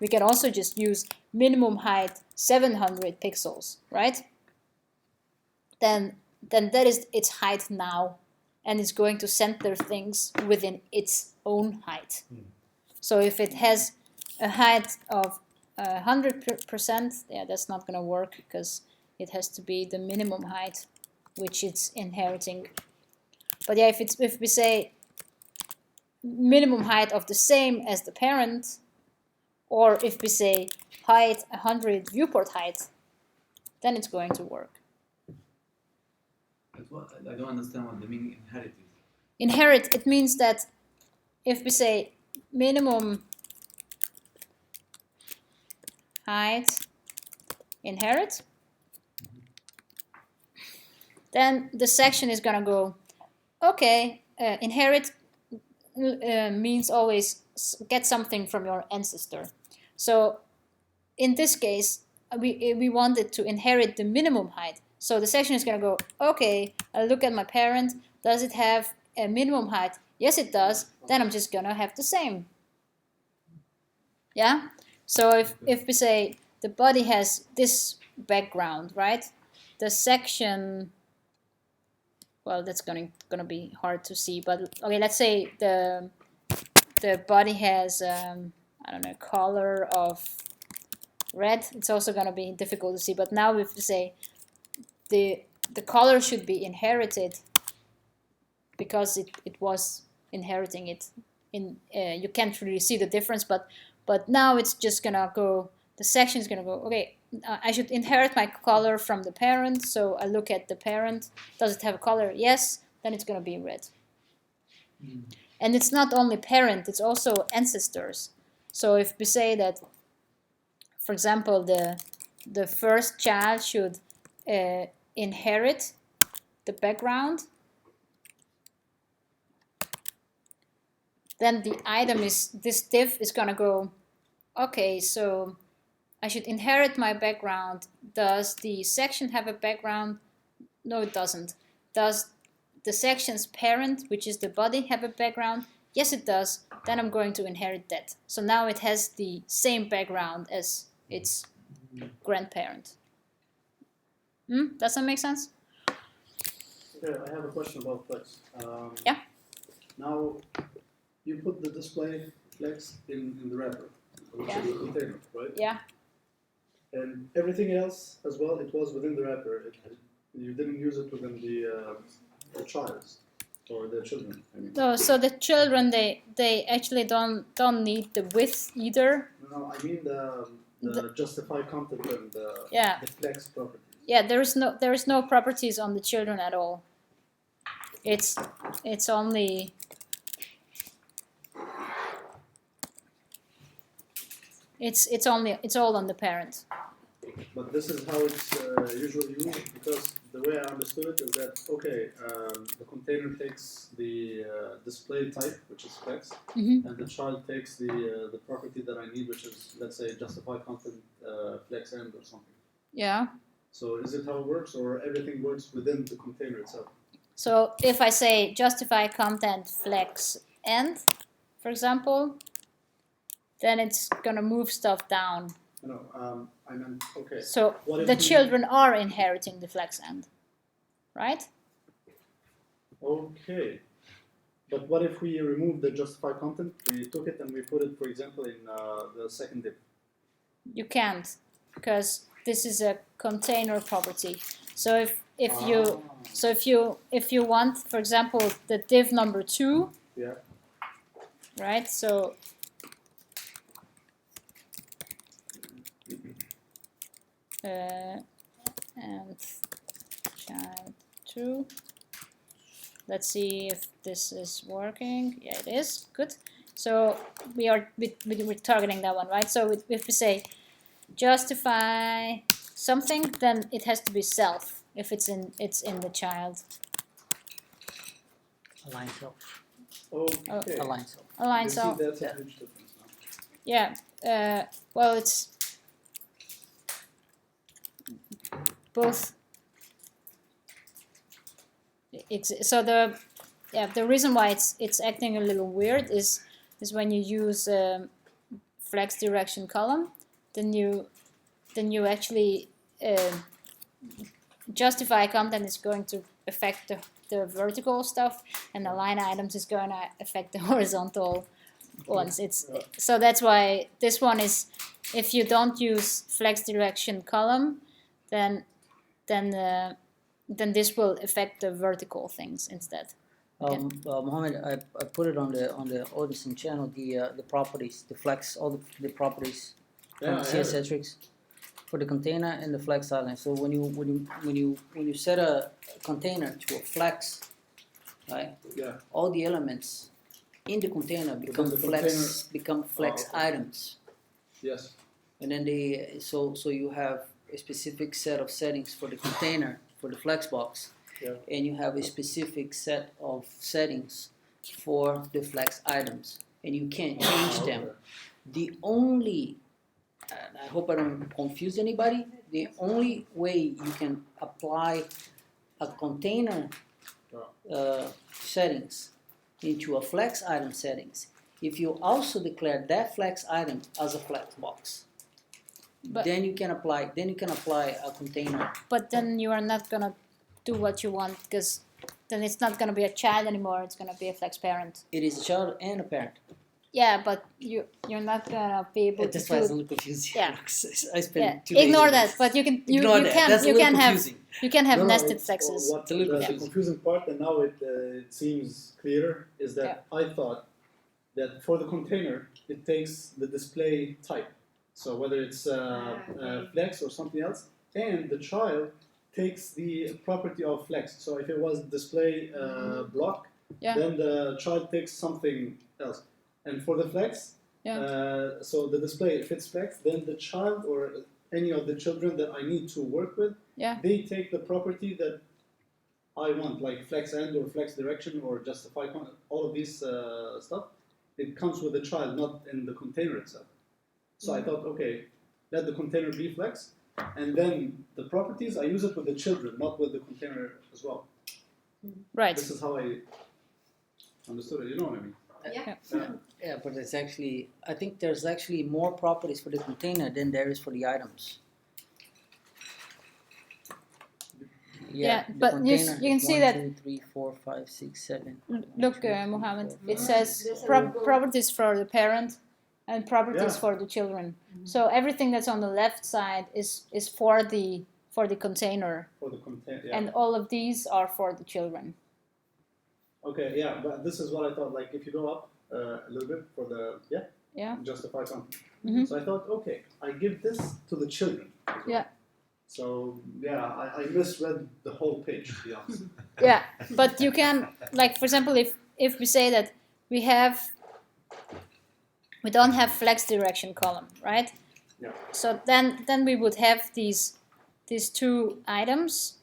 can also just use minimum height 700 pixels, right? Then that is its height now, and it's going to center things within its own height. So if it has a height of 100%, yeah, that's not going to work because it has to be the minimum height which it's inheriting. But yeah, if we say minimum height of the same as the parent, or if we say height 100 viewport height, then it's going to work. I don't understand what the meaning inherit is. Inherit, it means that if we say minimum height inherit, then the section is going to go, okay, inherit means always get something from your ancestor. So in this case, we want it to inherit the minimum height. So the section is going to go, okay, I look at my parent. Does it have a minimum height? Yes, it does. Then I'm just going to have the same. Yeah? So if we say the body has this background, right? The section, well, that's going to be hard to see. But okay, let's say the body has, I don't know, color of red. It's also going to be difficult to see. But now if we say the color should be inherited because it was inheriting it. You can't really see the difference, but now it's just going to go, the section is going to go, okay, I should inherit my color from the parent. So I look at the parent. Does it have a color? Yes. Then it's going to be red. And it's not only parent, it's also ancestors. So if we say that, for example, the first child should inherit the background, then the item is, this div is going to go, okay, so I should inherit my background. Does the section have a background? No, it doesn't. Does the section's parent, which is the body, have a background? Yes, it does. Then I'm going to inherit that. So now it has the same background as its grandparent. Does that make sense? Okay, I have a question about flex. Yeah. Now, you put the display flex in the wrapper, which is the container, right? Yeah. And everything else as well, it was within the wrapper. You didn't use it within the child's or the children. I mean. So the children, they actually don't need the width either. No, I mean the justify content and the flex properties. Yeah, there is no properties on the children at all. It's only it's all on the parent. But this is how it's usually used, because the way I understood it is that, okay, the container takes the display type, which is flex, and the child takes the property that I need, which is, let's say, justify content flex end or something. Yeah. So is it how it works, or everything works within the container itself? So if I say justify content flex end, for example, then it's gonna move stuff down. No, I meant, okay. So the children are inheriting the flex end, right? Okay. But what if we remove the justify content? We took it and we put it, for example, in the second div. You can't, because this is a container property. So if you want, for example, the div number 2, yeah, right? So and child 2. Let's see if this is working. Yeah, it is. Good. So we're targeting that one, right? So if we say justify something, then it has to be self if it's in the child. Align self. okay. Align self. Align You see, self. that's a huge difference now. Yeah. Well, it's both. So the reason why it's acting a little weird is when you use flex direction column, then you actually justify content is going to affect the vertical stuff, and align items is going to affect the horizontal ones. So that's why this one is, if you don't use flex direction column, then this will affect the vertical things instead. Mohammed, I put it on the Odense channel, the properties, the flex, all the properties from CSS tricks for the container and the flex island. So when you set a container to a flex, right? Yeah. All the elements in the container become flex items. Yes. And then so you have a specific set of settings for the container, for the flex box, and you have a specific set of settings for the flex items, and you can't change them. The only, and I hope I don't confuse anybody, the only way you can apply a container settings into a flex item settings if you also declare that flex item as a flex box. Then you can apply a container. But then you are not gonna do what you want, because then it's not gonna be a child anymore. It's gonna be a flex parent. It is a child and a parent. Yeah, but you're not gonna be able to. That's why it's a little confusing. Yeah. I spent 2 days. Ignore that. But you can have nested flexes. What the confusing part, and now it seems clearer, is that I thought that for the container it takes the display type. So whether it's flex or something else, and the child takes the property of flex. So if it was display block, then the child takes something else. And for the flex, so the display, if it's flex, then the child or any of the children that I need to work with, they take the property that I want, like flex end or flex direction or justify content, all of these stuff. It comes with the child, not in the container itself. So I thought, okay, let the container be flex, and then the properties, I use it with the children, not with the container as well. Right. This is how I understood it. You know what I mean? Yeah. Yeah, but it's actually, I think there's actually more properties for the container than there is for the items. Yeah, the but you container can is see 1, that- 2, 3, 4, 5, 6, 7. Look, 1, 2, 3, Mohammed, 4, it 5, says There's a logo. properties for the parent and properties Yeah. for the children. So everything that's on the left side is for the container, For the content. Yeah. and all of these are for the children. Okay. Yeah, but this is what I thought. Like, if you go up a little bit for the Yeah. justify something. Mhm. So I thought, okay, I give this to the children. as well. Yeah. So yeah, I misread the whole page, to be honest. Yeah, but you can, like, for example, if we say that we don't have flex direction column, right? Yeah. So then we would have these two items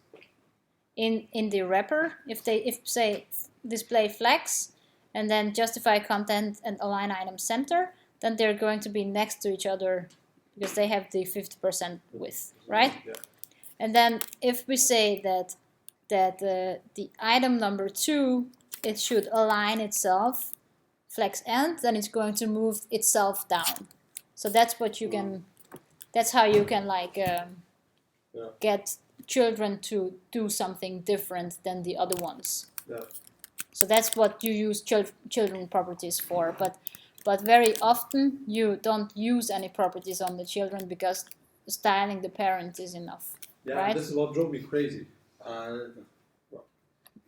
in the wrapper. If say display flex and then justify content and align item center, then they're going to be next to each other because they have the 50% width, right? Yeah. And then if we say that the item number 2, it should align itself flex end, then it's going to move itself down. So that's what you can. That's how you can like get children to do something different than the other ones. Yeah. So that's what you use children properties for. But very often you don't use any properties on the children because styling the parent is enough. Yeah, Right? this is what drove me crazy.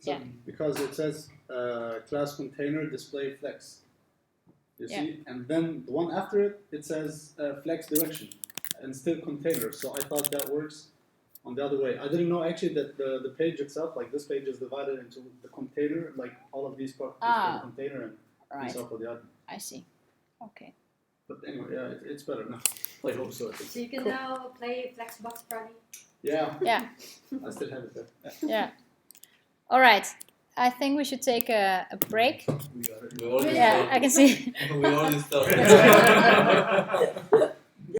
Yeah. Because it says class container display flex. You see, and then the one after it, it says flex direction, and still container. So I thought that works on the other way. I didn't know actually that the page itself, like this page, is divided into the container, like all of these properties for the container and Right. these are for the other. I see. Okay. But anyway, yeah, it's better now. I hope so. At least. So you can now play Flexbox Party. Yeah. Yeah. I still have it there. Yeah. All right. I think we should take a break. We got it. We already Yeah, I can see. we already started.